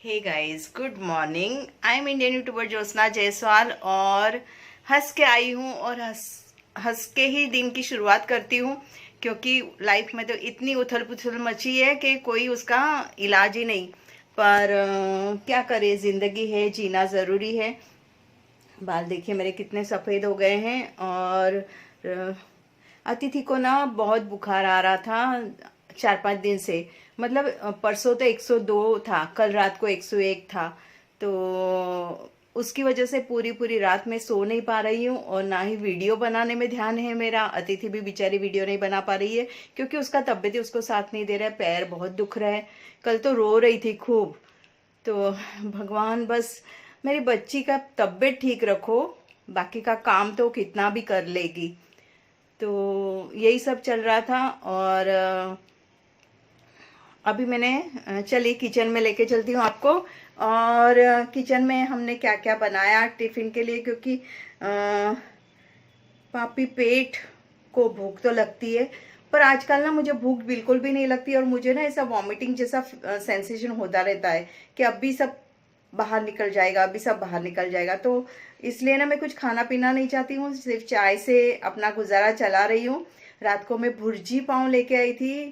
Hey guys, good morning. I am Indian YouTuber Jyotsna Jaiswal और हंस के आई हूँ और हंस के ही दिन की शुरुआत करती हूँ, क्योंकि लाइफ में तो इतनी उथल पुथल मची है कि कोई उसका इलाज ही नहीं। पर क्या करे, जिंदगी है, जीना ज़रूरी है। बाल देखिए मेरे कितने सफ़ेद हो गए हैं। और अ, अतिथि को ना बहुत बुखार आ रहा था 4-5 दिन से। मतलब परसों तो 102 था, कल रात को 101 था। तो उसकी वजह से पूरी पूरी रात में सो नहीं पा रही हूँ और ना ही वीडियो बनाने में ध्यान है मेरा। अतिथि भी बेचारी वीडियो नहीं बना पा रही है क्योंकि उसका तबीयत ही उसको साथ नहीं दे रहा है, पैर बहुत दुख रहा है। कल तो रो रही थी खूब। तो भगवान बस मेरी बच्ची का तबीयत ठीक रखो, बाकी का काम तो कितना भी कर लेगी। तो यही सब चल रहा था। और अभी मैंने चलिए किचन में लेके चलती हूँ आपको। और किचन में हमने क्या क्या बनाया टिफ़िन के लिए, क्योंकि पापी पेट को भूख तो लगती है, पर आजकल ना मुझे भूख बिल्कुल भी नहीं लगती और मुझे ना ऐसा वॉमिटिंग जैसा सेंसेशन होता रहता है कि अभी सब बाहर निकल जाएगा, अभी सब बाहर निकल जाएगा। तो इसलिए ना मैं कुछ खाना पीना नहीं चाहती हूँ, सिर्फ चाय से अपना गुजारा चला रही हूँ। रात को मैं भुर्जी पाव लेके आई थी,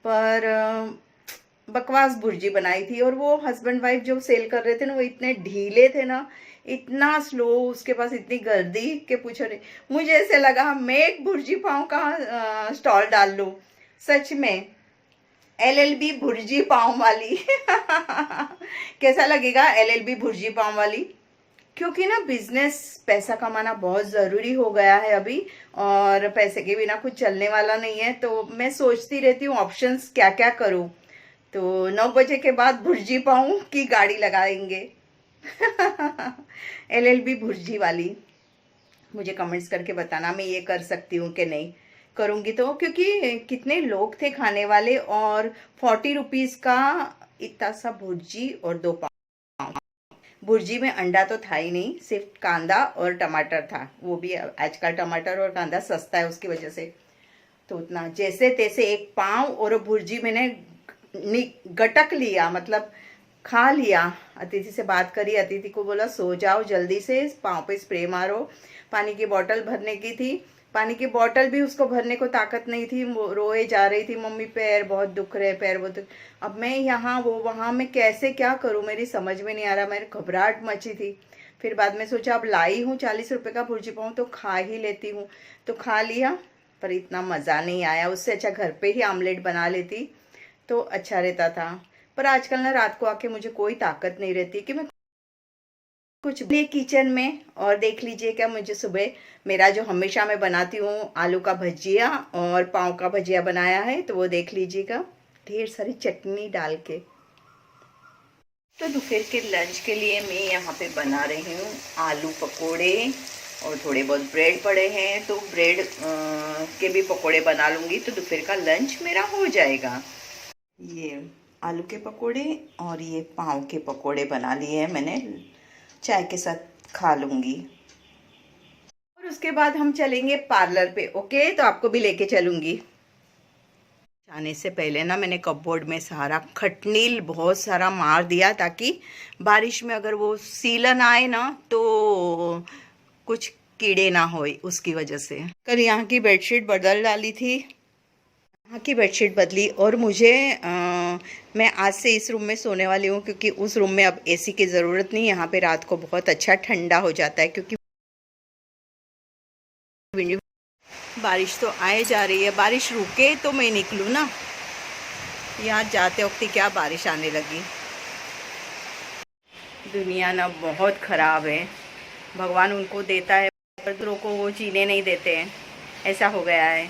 पर बकवास भुर्जी बनाई थी। और वो हस्बैंड वाइफ जो सेल कर रहे थे ना, वो इतने ढीले थे ना, इतना स्लो, उसके पास इतनी गर्दी के पूछो नहीं। मुझे ऐसे लगा मैं एक भुर्जी पाव का स्टॉल डाल लूं। सच में LLB भुर्जी पाव वाली कैसा लगेगा LLB भुर्जी पाव वाली? क्योंकि ना बिजनेस, पैसा कमाना बहुत ज़रूरी हो गया है अभी, और पैसे के बिना कुछ चलने वाला नहीं है। तो मैं सोचती रहती हूँ ऑप्शंस क्या क्या करूँ। तो 9 बजे के बाद भुर्जी पाव की गाड़ी लगाएंगे LLB भुर्जी वाली। मुझे कमेंट्स करके बताना मैं ये कर सकती हूँ कि नहीं। करूँगी तो, क्योंकि कितने लोग थे खाने वाले, और 40 रुपीज़ का इतना सा भुर्जी और 2 पाव। भुर्जी में अंडा तो था ही नहीं, सिर्फ कांदा और टमाटर था। वो भी आजकल टमाटर और कांदा सस्ता है उसकी वजह से। तो उतना जैसे तैसे 1 पाव और भुर्जी मैंने गटक लिया, मतलब खा लिया। अतिथि से बात करी, अतिथि को बोला सो जाओ जल्दी से, पाँव पे स्प्रे मारो। पानी की बोतल भरने की थी, पानी की बोतल भी उसको भरने को ताकत नहीं थी। वो रोए जा रही थी, मम्मी पैर बहुत दुख रहे, पैर बहुत दुख। अब मैं यहाँ वो वहाँ, मैं कैसे क्या करूँ मेरी समझ में नहीं आ रहा। मेरी घबराहट मची थी। फिर बाद में सोचा अब लाई हूँ 40 रुपए का भुर्जी पाऊँ तो खा ही लेती हूँ। तो खा लिया, पर इतना मज़ा नहीं आया। उससे अच्छा घर पे ही आमलेट बना लेती तो अच्छा रहता था। पर आजकल ना रात को आके मुझे कोई ताकत नहीं रहती कि मैं कुछ भी किचन में। और देख लीजिए क्या मुझे सुबह मेरा जो हमेशा मैं बनाती हूँ आलू का भजिया और पाव का भजिया बनाया है, तो वो देख लीजिएगा, ढेर सारी चटनी डाल के। तो दोपहर के लंच के लिए मैं यहाँ पे बना रही हूँ आलू पकोड़े, और थोड़े बहुत ब्रेड पड़े हैं तो ब्रेड के भी पकोड़े बना लूँगी, तो दोपहर का लंच मेरा हो जाएगा। ये आलू के पकोड़े और ये पाव के पकोड़े बना लिए हैं मैंने, चाय के साथ खा लूँगी। और उसके बाद हम चलेंगे पार्लर पे। ओके, तो आपको भी लेके चलूँगी। जाने से पहले ना मैंने कपबोर्ड में सारा खटनील बहुत सारा मार दिया, ताकि बारिश में अगर वो सीलन आए ना तो कुछ कीड़े ना होए, उसकी वजह से। कल यहाँ की बेडशीट बदल डाली थी, यहाँ की बेडशीट बदली। और मुझे मैं आज से इस रूम में सोने वाली हूँ, क्योंकि उस रूम में अब एसी की ज़रूरत नहीं। यहाँ पे रात को बहुत अच्छा ठंडा हो जाता है, क्योंकि बारिश तो आए जा रही है। बारिश रुके तो मैं निकलूँ ना, यहाँ जाते वक्त क्या बारिश आने लगी। दुनिया ना बहुत ख़राब है, भगवान उनको देता है पर दूसरों को वो जीने नहीं देते हैं, ऐसा हो गया है।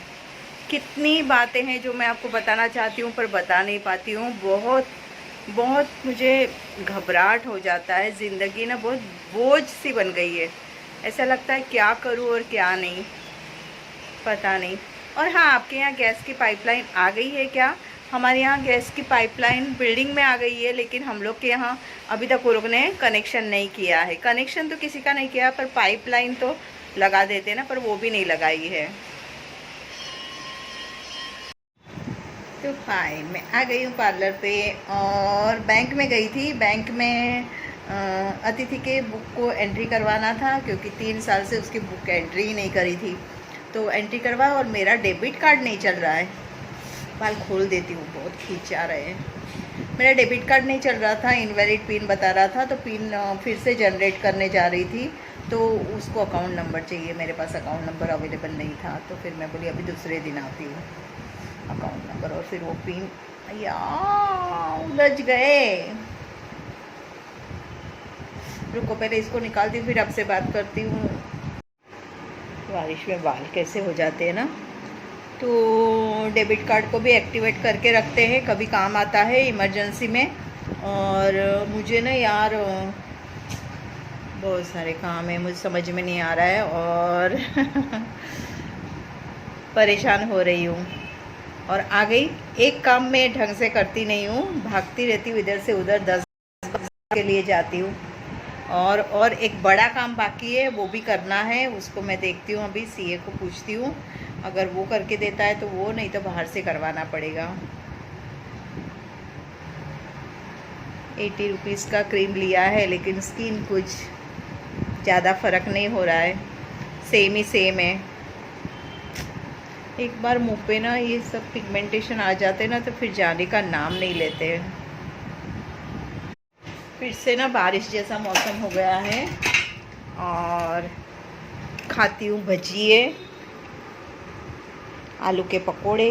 कितनी बातें हैं जो मैं आपको बताना चाहती हूँ पर बता नहीं पाती हूँ। बहुत बहुत मुझे घबराहट हो जाता है। ज़िंदगी ना बहुत बोझ सी बन गई है, ऐसा लगता है क्या करूँ और क्या नहीं, पता नहीं। और हाँ, आपके यहाँ गैस की पाइपलाइन आ गई है क्या? हमारे यहाँ गैस की पाइपलाइन बिल्डिंग में आ गई है, लेकिन हम लोग के यहाँ अभी तक वो लोग ने कनेक्शन नहीं किया है। कनेक्शन तो किसी का नहीं किया, पर पाइपलाइन तो लगा देते ना, पर वो भी नहीं लगाई है। तो फाइन, मैं आ गई हूँ पार्लर पे और बैंक में गई थी। बैंक में अतिथि के बुक को एंट्री करवाना था क्योंकि 3 साल से उसकी बुक एंट्री ही नहीं करी थी, तो एंट्री करवा। और मेरा डेबिट कार्ड नहीं चल रहा है। बाल खोल देती हूँ, बहुत खींच आ रहे हैं। मेरा डेबिट कार्ड नहीं चल रहा था, इनवैलिड पिन बता रहा था, तो पिन फिर से जनरेट करने जा रही थी, तो उसको अकाउंट नंबर चाहिए। मेरे पास अकाउंट नंबर अवेलेबल नहीं था, तो फिर मैं बोली अभी दूसरे दिन आती हूँ अकाउंट नंबर। और फिर वो पिन उलझ गए। रुको पहले इसको निकालती हूँ, फिर आपसे बात करती हूँ। बारिश में बाल कैसे हो जाते हैं ना। तो डेबिट कार्ड को भी एक्टिवेट करके रखते हैं, कभी काम आता है इमरजेंसी में। और मुझे ना यार बहुत सारे काम है, मुझे समझ में नहीं आ रहा है और परेशान हो रही हूँ। और आ गई, एक काम मैं ढंग से करती नहीं हूँ, भागती रहती हूँ इधर से उधर, 10 के लिए जाती हूँ। और एक बड़ा काम बाकी है, वो भी करना है, उसको मैं देखती हूँ। अभी सीए को पूछती हूँ, अगर वो करके देता है तो वो, नहीं तो बाहर से करवाना पड़ेगा। 80 रुपीज़ का क्रीम लिया है, लेकिन स्किन कुछ ज़्यादा फ़र्क नहीं हो रहा है, सेम ही सेम है। एक बार मुँह पे ना ये सब पिगमेंटेशन आ जाते हैं ना, तो फिर जाने का नाम नहीं लेते हैं। फिर से ना बारिश जैसा मौसम हो गया है और खाती हूँ भजिए, आलू के पकोड़े।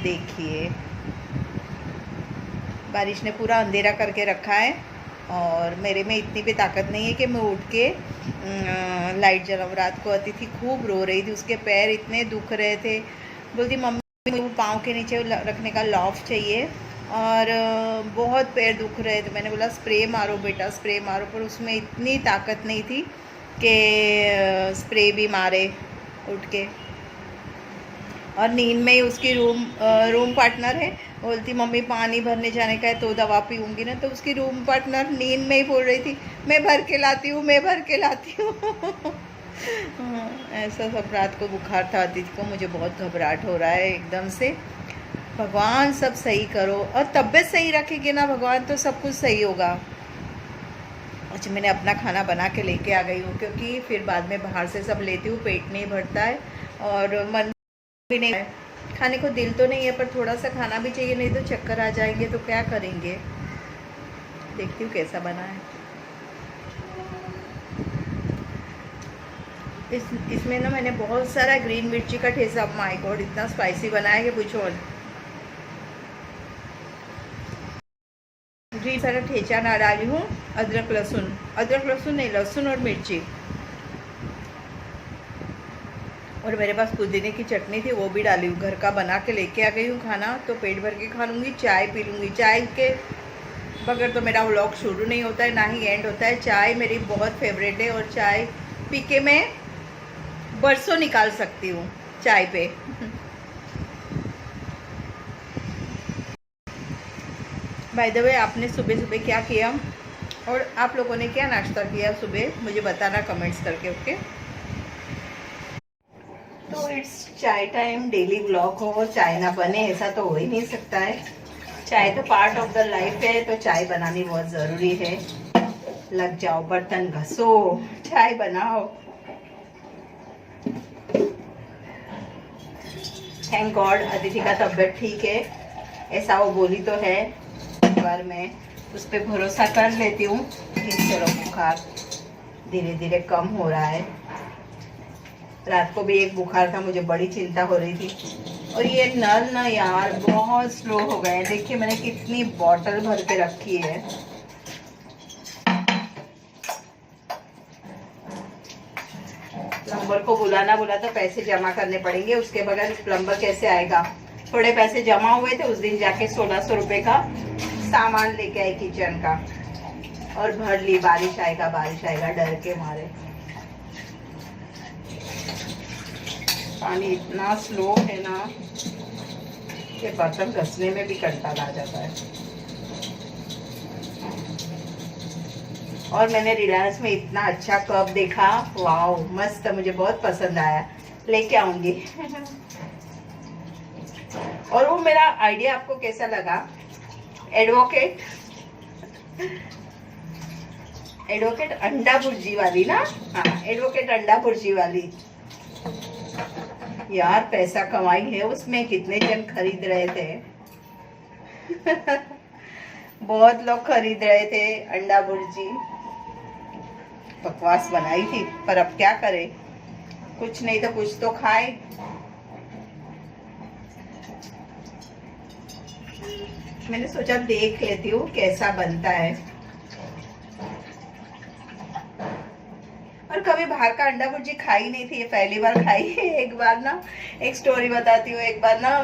देखिए बारिश ने पूरा अंधेरा करके रखा है और मेरे में इतनी भी ताकत नहीं है कि मैं उठ के लाइट जलाऊँ। रात को अतिथि खूब रो रही थी, उसके पैर इतने दुख रहे थे। बोलती मम्मी मुझे पाँव के नीचे रखने का लॉफ चाहिए, और बहुत पैर दुख रहे थे। मैंने बोला स्प्रे मारो बेटा, स्प्रे मारो, पर उसमें इतनी ताकत नहीं थी कि स्प्रे भी मारे उठ के। और नींद में ही उसकी रूम पार्टनर है, बोलती मम्मी पानी भरने जाने का है तो दवा पीऊँगी ना, तो उसकी रूम पार्टनर नींद में ही बोल रही थी मैं भर के लाती हूँ, मैं भर के लाती हूँ। ऐसा सब। रात को बुखार था अतिथि को, मुझे बहुत घबराहट हो रहा है एकदम से। भगवान सब सही करो, और तबीयत सही रखेगी ना भगवान, तो सब कुछ सही होगा। अच्छा मैंने अपना खाना बना के लेके आ गई हूँ, क्योंकि फिर बाद में बाहर से सब लेती हूँ, पेट नहीं भरता है और मन भी नहीं है। खाने को दिल तो नहीं है, पर थोड़ा सा खाना भी चाहिए, नहीं तो चक्कर आ जाएंगे, तो क्या करेंगे। देखती हूँ कैसा बना है। इसमें ना मैंने बहुत सारा ग्रीन मिर्ची का ठेसा, माय गॉड इतना स्पाइसी बना है कि पूछो मत। ग्रीन सारा ठेचा ना डाली हूँ, अदरक लहसुन नहीं, लहसुन और मिर्ची। और मेरे पास पुदीने की चटनी थी, वो भी डाली हूँ। घर का बना के लेके आ गई हूँ खाना, तो पेट भर के खा लूँगी। चाय पी लूँगी, चाय के बगैर तो मेरा व्लॉग शुरू नहीं होता है, ना ही एंड होता है। चाय मेरी बहुत फेवरेट है, और चाय पी के मैं बरसों निकाल सकती हूँ चाय पे। बाय द वे, आपने सुबह सुबह क्या किया और आप लोगों ने क्या नाश्ता किया सुबह, मुझे बताना कमेंट्स करके, ओके। तो इट्स चाय टाइम। डेली व्लॉग हो और चाय ना बने, ऐसा तो हो ही नहीं सकता है। चाय तो पार्ट ऑफ द लाइफ है, तो चाय बनानी बहुत ज़रूरी है। लग जाओ, बर्तन घसो, चाय बनाओ। थैंक गॉड अदिति का तबीयत ठीक है, ऐसा वो बोली तो है। एक बार मैं उस पर भरोसा कर लेती हूँ कि चलो बुखार धीरे धीरे कम हो रहा है। रात को भी एक बुखार था, मुझे बड़ी चिंता हो रही थी। और ये नल ना यार बहुत स्लो हो गए। देखिए मैंने कितनी बॉटल भर के रखी है। प्लम्बर को बुलाना बोला तो पैसे जमा करने पड़ेंगे, उसके बगैर प्लम्बर कैसे आएगा। थोड़े पैसे जमा हुए थे, उस दिन जाके 1600 रुपये का सामान लेके आई किचन का, और भर ली। बारिश आएगा डर के मारे। पानी इतना स्लो है ना कि बर्तन घसने में भी कंटाल आ जाता है। और मैंने रिलायंस में इतना अच्छा कप देखा, वाओ मस्त, मुझे बहुत पसंद आया, लेके आऊंगी। और वो मेरा आइडिया आपको कैसा लगा? एडवोकेट अंडा भुर्जी वाली ना? हाँ, एडवोकेट अंडा भुर्जी वाली। यार पैसा कमाई है उसमें, कितने जन खरीद रहे थे। बहुत लोग खरीद रहे थे अंडा भुर्जी। बकवास बनाई थी, पर अब क्या करें, कुछ नहीं तो कुछ तो खाए। मैंने सोचा देख लेती हूँ कैसा बनता है। और कभी बाहर का अंडा भुर्जी खाई नहीं थी, ये पहली बार खाई है। एक बार ना, एक स्टोरी बताती हूँ। एक बार ना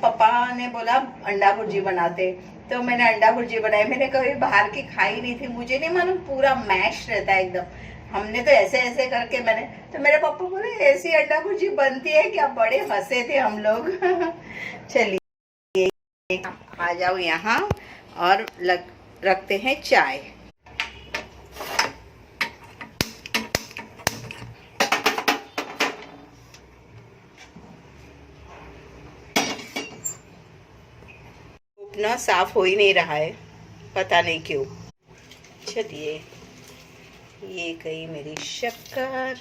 पापा ने बोला अंडा भुर्जी बनाते, तो मैंने अंडा भुर्जी बनाई। मैंने कभी बाहर की खाई नहीं थी, मुझे नहीं मालूम, पूरा मैश रहता है एकदम। हमने तो ऐसे ऐसे करके तो मेरे पापा बोले ऐसी अंडा भुर्जी बनती है क्या? बड़े हंसे थे हम लोग। चलिए आ जाओ यहाँ और रखते हैं चाय। ना साफ हो ही नहीं रहा है, पता नहीं क्यों। चलिए, ये गई मेरी शक्कर।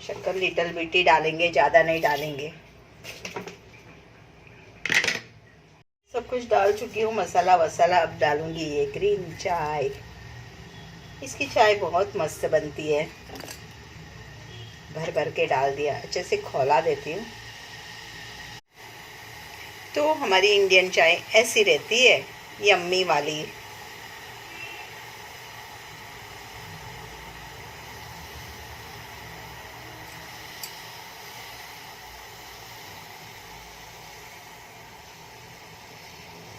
शक्कर लिटल बिटी डालेंगे, ज़्यादा नहीं डालेंगे। सब कुछ डाल चुकी हूँ, मसाला वसाला। अब डालूंगी ये ग्रीन चाय। इसकी चाय बहुत मस्त बनती है। भर भर के डाल दिया, अच्छे से खौला देती हूँ। तो हमारी इंडियन चाय ऐसी रहती है, यम्मी वाली।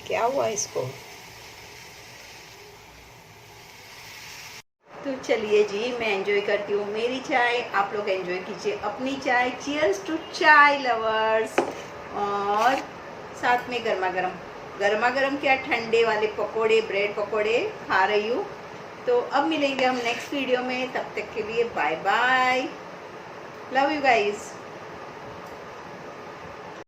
क्या हुआ इसको? तो चलिए जी, मैं एंजॉय करती हूँ मेरी चाय, आप लोग एंजॉय कीजिए अपनी चाय। चीयर्स टू चाय लवर्स। और साथ में गर्मा गर्म क्या, ठंडे वाले पकोड़े, ब्रेड पकोड़े खा रही हूँ। तो अब मिलेंगे हम नेक्स्ट वीडियो में, तब तक के लिए bye bye. Love you guys.